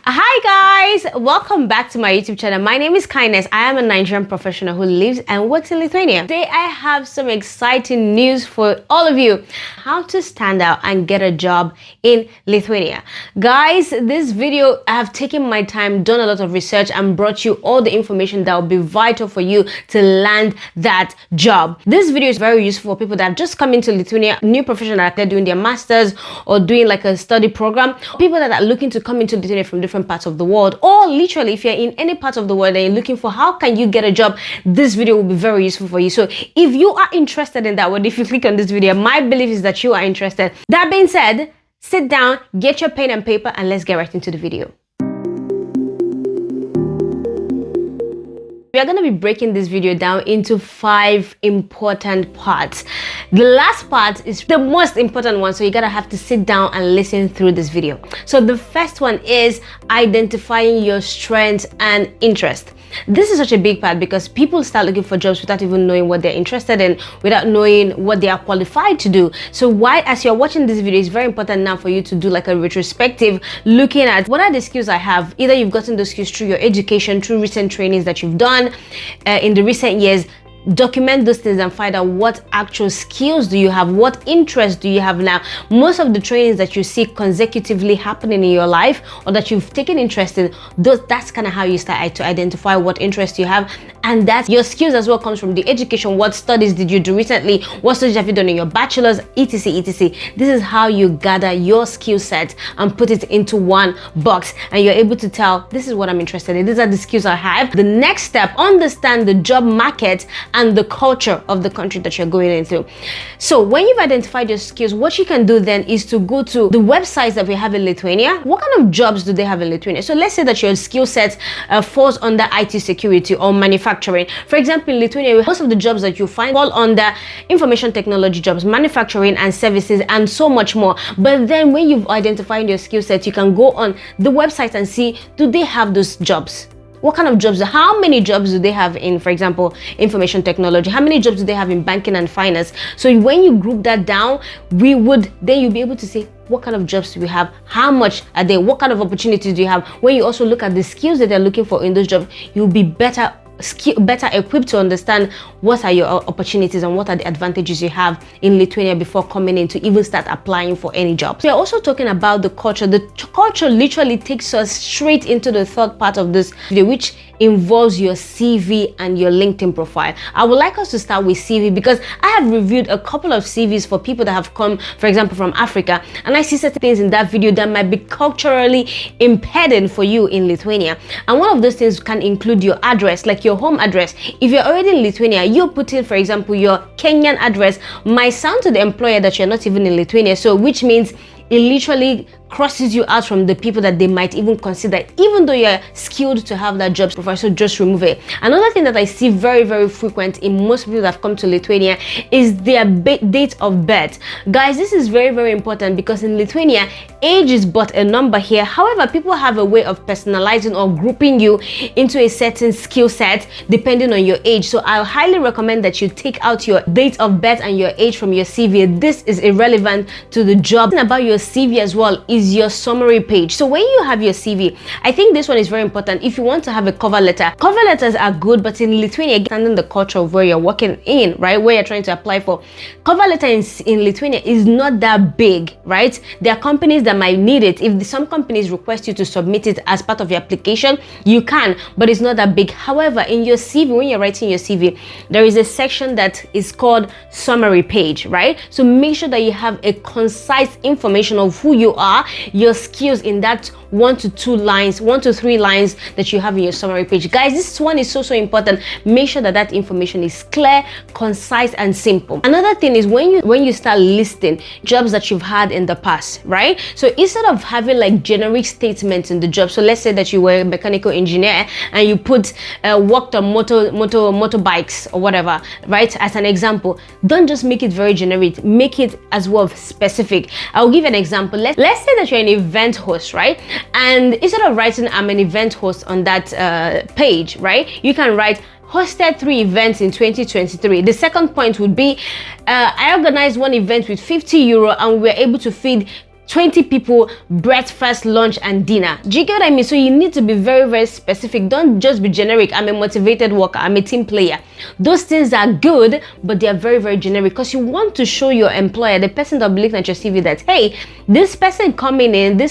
Hi guys, welcome back to my YouTube channel. My name is Kindness. I am a Nigerian professional who lives and works in Lithuania. Today I have some exciting news for all of you. How to stand out and get a job in Lithuania. Guys, this video I have taken my time, done a lot of research and brought you all the information that will be vital for you to land that job. This video is very useful for people that have just come into Lithuania, new professionals that they're doing their masters or doing like a study program, people that are looking to come into Lithuania from different parts of the world, or literally if you're in any part of the world and you're looking for how can you get a job, this video will be very useful for you. So if you are interested in that one, if you click on this video, my belief is that you are interested. That being said, sit down, get your pen and paper, and let's get right into the video. We are going to be breaking this video down into 5 important parts. The last part is the most important one, so you're gonna have to sit down and listen through this video. So the first one is identifying your strengths and interest. This is such a big part because people start looking for jobs without even knowing what they're interested in, without knowing what they are qualified to do. So why, as you're watching this video, it's very important now for you to do like a retrospective, looking at what are the skills I have. Either you've gotten those skills through your education, through recent trainings that you've done in the recent years. Document those things and find out what actual skills do you have, what interests do you have now. Most of the trainings that you see consecutively happening in your life or that you've taken interest in, that's kind of how you start to identify what interests you have, and that your skills as well comes from the education. What studies did you do recently? What studies have you done in your bachelor's, etc, etc. This is how you gather your skill set and put it into one box, and you're able to tell, this is what I'm interested in, these are the skills I have. The next step, understand the job market and the culture of the country that you're going into. So when you've identified your skills, what you can do then is to go to the websites that we have in Lithuania. What kind of jobs do they have in Lithuania? So let's say that your skill set falls under IT security or manufacturing. For example, in Lithuania, most of the jobs that you find fall under information technology jobs, manufacturing and services, and so much more. But then when you've identified your skill set, you can go on the website and see, do they have those jobs? What kind of jobs? How many jobs do they have in, for example, information technology? How many jobs do they have in banking and finance? So when you group that down, then you'll be able to say, what kind of jobs do we have? How much are they? What kind of opportunities do you have? When you also look at the skills that they're looking for in those jobs, you'll be better equipped to understand what are your opportunities and what are the advantages you have in Lithuania before coming in to even start applying for any jobs. We are also talking about the culture. The culture literally takes us straight into the third part of this video, which involves your CV and your LinkedIn profile. I would like us to start with CV because I have reviewed a couple of CVs for people that have come, for example, from Africa, and I see certain things in that video that might be culturally impeding for you in Lithuania. And one of those things can include your address, like your home address. If you're already in Lithuania, you put in, for example, your Kenyan address might sound to the employer that you're not even in Lithuania, so which means it literally crosses you out from the people that they might even consider, even though you're skilled to have that job profile. So just remove it. Another thing that I see very, very frequent in most people that have come to Lithuania is their date of birth. Guys, this is very, very important because in Lithuania, age is but a number here. However, people have a way of personalizing or grouping you into a certain skill set depending on your age. So I highly recommend that you take out your date of birth and your age from your CV. This is irrelevant to the job. About your CV as well is your summary page. So when you have your CV, I think this one is very important. If you want to have a cover letter, cover letters are good, but in Lithuania, understanding the culture of where you're working in, right, where you're trying to apply for, cover letter in Lithuania is not that big, right? There are companies that might need it. If some companies request you to submit it as part of your application, you can, but it's not that big. However, in your CV, when you're writing your CV, there is a section that is called summary page, right? So make sure that you have a concise information of who you are, your skills in that 1 to 3 lines that you have in your summary page. Guys, this one is so important. Make sure that that information is clear, concise, and simple. Another thing is when you start listing jobs that you've had in the past, right? So instead of having like generic statements in the job, so let's say that you were a mechanical engineer and you put worked on motorbikes or whatever, right, as an example, don't just make it very generic, make it as well specific. I'll give an example. Let's say that you're an event host, right? And instead of writing I'm an event host on that page, right, you can write hosted 3 events in 2023. The second point would be I organized 1 event with €50 and we were able to feed 20 people, breakfast, lunch, and dinner. Do you get what I mean? So you need to be very, very specific. Don't just be generic. I'm a motivated worker, I'm a team player. Those things are good, but they are very, very generic, because you want to show your employer, the person that will be looking at your CV, that hey, this person coming in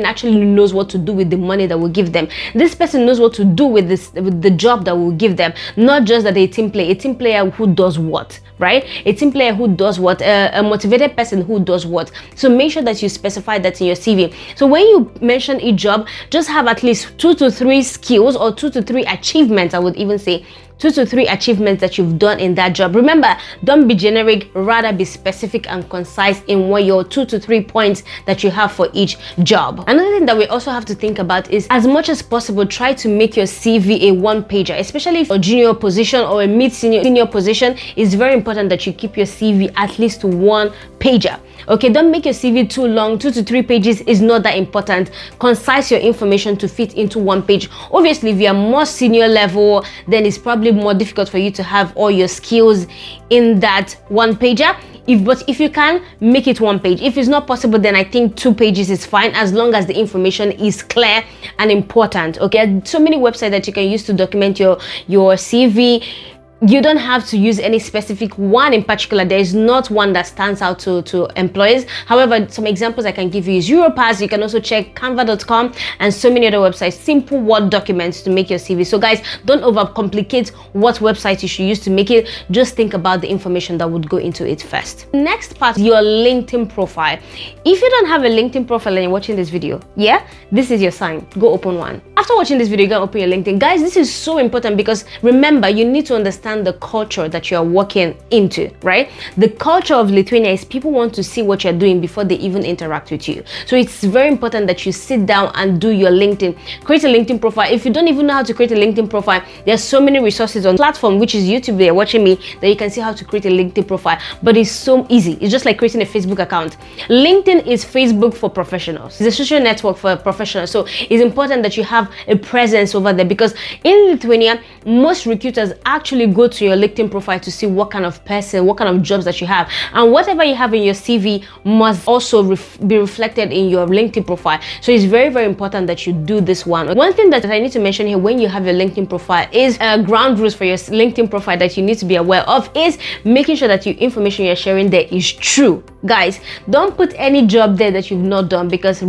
actually knows what to do with the money that we'll give them. This person knows what to do with the job that we'll give them. Not just that they're a team player who does what, right? A team player who does what, a motivated person who does what. So make sure that you specify that in your CV. So when you mention a job, just have at least 2 to 3 skills, or 2 to 3 achievements, I would even say 2 to 3 achievements that you've done in that job. Remember, don't be generic, rather be specific and concise in what your 2 to 3 points that you have for each job. Another thing that we also have to think about is, as much as possible, try to make your CV a one-pager, especially for a junior position or a mid-senior position. It's very important that you keep your CV at least 1 pager. Okay, don't make your CV too long. 2 to 3 pages is not that important. Concise your information to fit into 1 page. Obviously, if you are more senior level, then it's probably more difficult for you to have all your skills in that 1 pager. But if you can, make it 1 page. If it's not possible, then I think 2 pages is fine, as long as the information is clear and important. Okay, so many websites that you can use to document your CV. You don't have to use any specific one in particular. There is not one that stands out to employers. However, some examples I can give you is Europass. You can also check canva.com and so many other websites. Simple Word documents to make your CV. So guys, don't overcomplicate what website you should use to make it. Just think about the information that would go into it first. Next part, your LinkedIn profile. If you don't have a LinkedIn profile and you're watching this video, yeah, this is your sign. Go open one. After watching this video, you can open your LinkedIn. Guys, this is so important, because remember, you need to understand the culture that you're working into, right? The culture of Lithuania is people want to see what you're doing before they even interact with you. So it's very important that you sit down and do your LinkedIn. Create a LinkedIn profile. If you don't even know how to create a LinkedIn profile, there's so many resources on platform, which is YouTube, they're watching me, that you can see how to create a LinkedIn profile. But it's so easy. It's just like creating a Facebook account. LinkedIn is Facebook for professionals. It's a social network for professionals. So it's important that you have a presence over there, because in Lithuania, most recruiters actually go to your LinkedIn profile to see what kind of person, what kind of jobs that you have, and whatever you have in your CV must also be reflected in your LinkedIn profile. So it's very, very important that you do this one. One thing that I need to mention here when you have your LinkedIn profile is ground rules for your LinkedIn profile that you need to be aware of is making sure that your information you're sharing there is true. Guys, don't put any job there that you've not done, because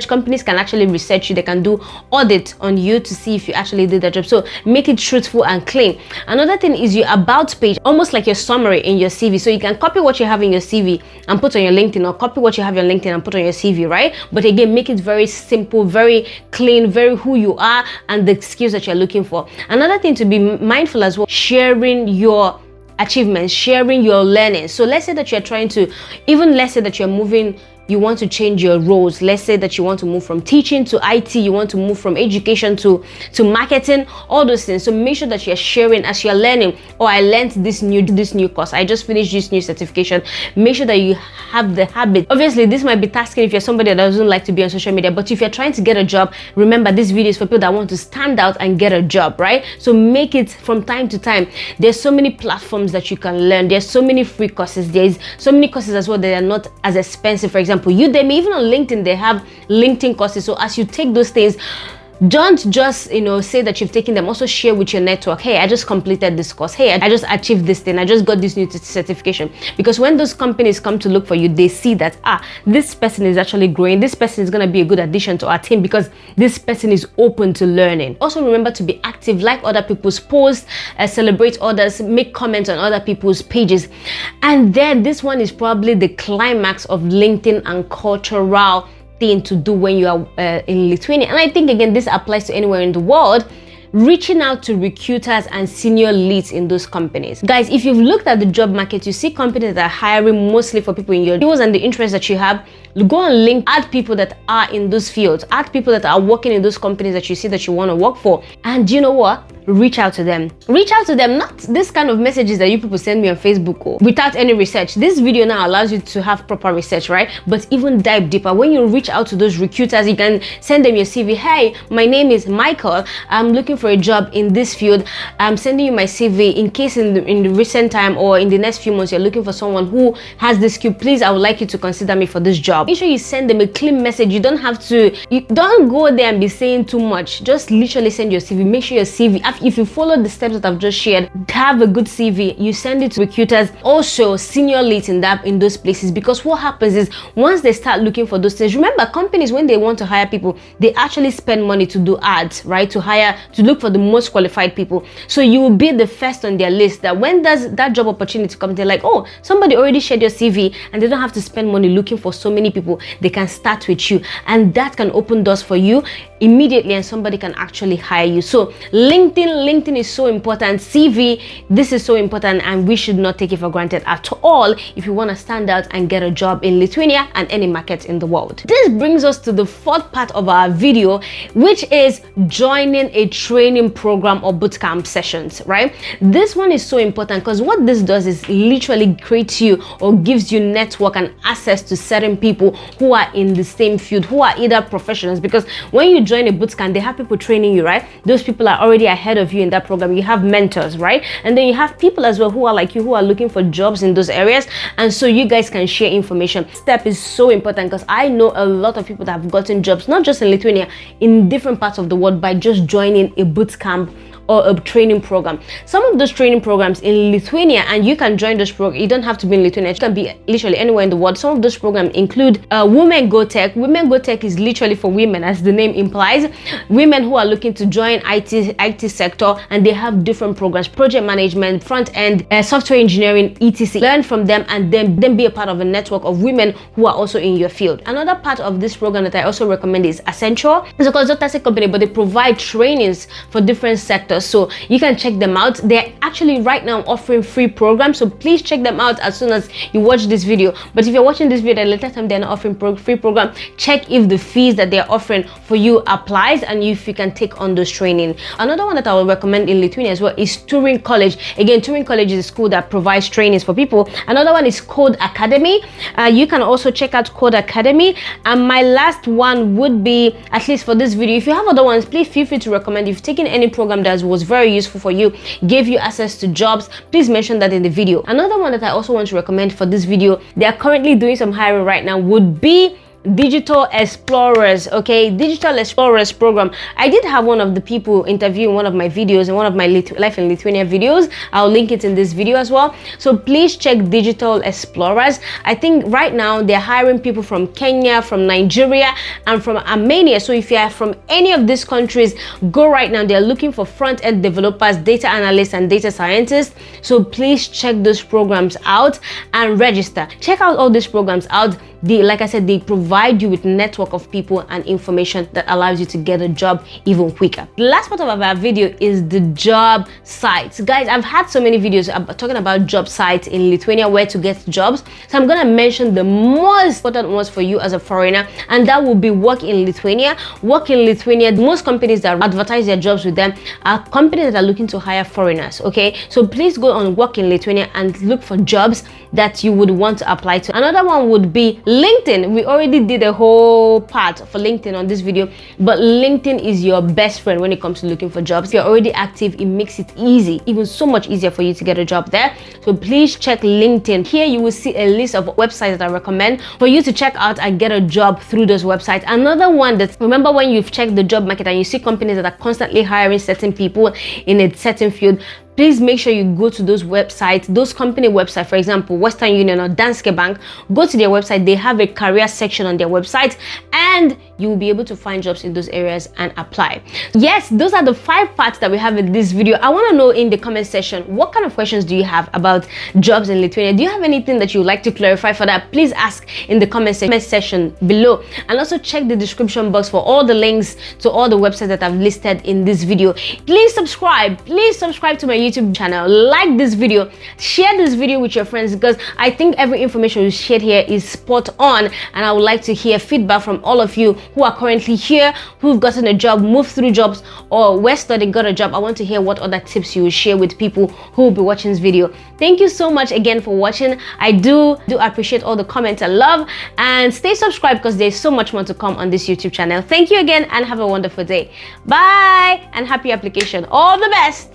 companies can actually research you. They can do audit on you to see if you actually did that job. So make it truthful and clean. Another thing is your about page, almost like your summary in your CV. So you can copy what you have in your CV and put on your LinkedIn, or copy what you have in your LinkedIn and put on your CV, right? But again, make it very simple, very clean, very who you are and the skills that you're looking for. Another thing to be mindful as well, sharing your achievements, sharing your learning. So let's say that you're trying to, let's say that you're moving, you want to change your roles. Let's say that you want to move from teaching to IT, you want to move from education to marketing, all those things. So make sure that you're sharing as you're learning. Oh, I learned this new course, I just finished this new certification. Make sure that you have the habit. Obviously, this might be tasking if you're somebody that doesn't like to be on social media, but if you're trying to get a job, remember this video is for people that want to stand out and get a job, right? So make it from time to time. There's so many platforms that you can learn. There's so many free courses. There's so many courses as well that are not as expensive. For example, Udemy, even on LinkedIn, they have LinkedIn courses. So as you take those things, don't just say that you've taken them. Also share with your network. Hey, I just completed this course. Hey, I just achieved this thing. I just got this new certification. Because when those companies come to look for you, they see that this person is actually growing. This person is going to be a good addition to our team because this person is open to learning. Also remember to be active, like other people's posts, celebrate others, make comments on other people's pages. And then this one is probably the climax of LinkedIn and cultural thing to do when you are in Lithuania. And I think again this applies to anywhere in the world. Reaching out to recruiters and senior leads in those companies. Guys, if you've looked at the job market, you see companies that are hiring mostly for people in your skills and the interests that you have. Go on LinkedIn, add people that are in those fields, add people that are working in those companies that you see that you want to work for. And you know what? Reach out to them. Reach out to them, not this kind of messages that you people send me on Facebook without any research. This video now allows you to have proper research, right? But even dive deeper. When you reach out to those recruiters, you can send them your CV. Hey, my name is Michael. I'm looking for a job in this field. I'm sending you my CV in case in the recent time or in the next few months you're looking for someone who has this skill. Please, I would like you to consider me for this job. make sure you send them a clean message. You don't go there and be saying too much. Just literally send your CV. Make sure your CV, if you follow the steps that I've just shared, have a good CV. You send it to recruiters, also senior leads in those places, because what happens is once they start looking for those things, remember, companies, when they want to hire people, they actually spend money to do ads, right, to look for the most qualified people. So you will be the first on their list, that when does that job opportunity come, they're like, oh, somebody already shared your CV, and they don't have to spend money looking for so many people. They can start with you, and that can open doors for you immediately, and somebody can actually hire you. So LinkedIn is so important. CV, this is so important, and we should not take it for granted at all if you want to stand out and get a job in Lithuania and any market in the world. This brings us to the fourth part of our video, which is joining a training program or bootcamp sessions, right? This one is so important because what this does is literally creates you or gives you network and access to certain people who are in the same field, who are either professionals, because when you join a bootcamp, they have people training you, right? Those people are already ahead of you in that program. You have mentors, right? And then you have people as well who are like you, who are looking for jobs in those areas, and so you guys can share information. This step is so important because I know a lot of people that have gotten jobs, not just in Lithuania, in different parts of the world, by just joining a bootcamp or a training program. Some of those training programs in Lithuania, and you can join those programs, you don't have to be in Lithuania, it can be literally anywhere in the world. Some of those programs include Women Go Tech. Women Go Tech is literally for women, as the name implies, women who are looking to join IT sector, and they have different programs: project management, front end, software engineering, etc. Learn from them, and then be a part of a network of women who are also in your field. Another part of this program that I also recommend is Accenture. It's a consultancy company, but they provide trainings for different sectors, so you can check them out. They're actually right now offering free programs, so please check them out as soon as you watch this video. But if you're watching this video at a later time, they're not offering free program, check if the fees that they're offering for you applies and if you can take on those training. Another one that I will recommend in Lithuania as well is Turing College. Again, Turing College is a school that provides trainings for people. Another one is Code Academy. You can also check out Code Academy. And my last one would be, at least for this video, if you have other ones, please feel free to recommend. If you've taken any program that was very useful for you, gave you access to jobs, please mention that in the video. Another one that I also want to recommend for this video, they are currently doing some hiring right now, would be Digital Explorers. Okay, Digital Explorers program. I did have one of the people interview in one of my videos, in one of my Life in Lithuania videos. I'll link it in this video as well, so please check Digital Explorers. I think right now they're hiring people from Kenya, from Nigeria, and from Armenia. So if you are from any of these countries, go right now. They're looking for front-end developers, data analysts, and data scientists, so please check those programs out and register. Check out all these programs out. Like I said, they provide you with a network of people and information that allows you to get a job even quicker. The last part of our video is the job sites. Guys, I've had so many videos talking about job sites in Lithuania, where to get jobs. So I'm gonna mention the most important ones for you as a foreigner, and that will be Work in Lithuania. Work in Lithuania, most companies that advertise their jobs with them are companies that are looking to hire foreigners, okay? So please go on Work in Lithuania and look for jobs that you would want to apply to. Another one would be LinkedIn. We already did a whole part for LinkedIn on this video, but LinkedIn is your best friend when it comes to looking for jobs. If you're already active, it makes it easy, even so much easier for you to get a job there. So please check LinkedIn. Here you will see a list of websites that I recommend for you to check out and get a job through those websites. Another one that, remember, when you've checked the job market and you see companies that are constantly hiring certain people in a certain field, please make sure you go to those websites, those company websites, for example, Western Union or Danske Bank. Go to their website. They have a career section on their website, and you will be able to find jobs in those areas and apply. Yes, those are the 5 parts that we have in this video. I want to know in the comment section, what kind of questions do you have about jobs in Lithuania? Do you have anything that you would like to clarify? For that, please ask in the comment section below, and also check the description box for all the links to all the websites that I've listed in this video. Please subscribe to my YouTube channel, like this video, share this video with your friends, because I think every information you shared here is spot on, and I would like to hear feedback from all of you who are currently here, who've gotten a job, moved through jobs, or were studying, got a job. I want to hear what other tips you will share with people who will be watching this video. Thank you so much again for watching. I do appreciate all the comments and love, and stay subscribed because there's so much more to come on this YouTube channel. Thank you again, and have a wonderful day. Bye, and happy application. All the best.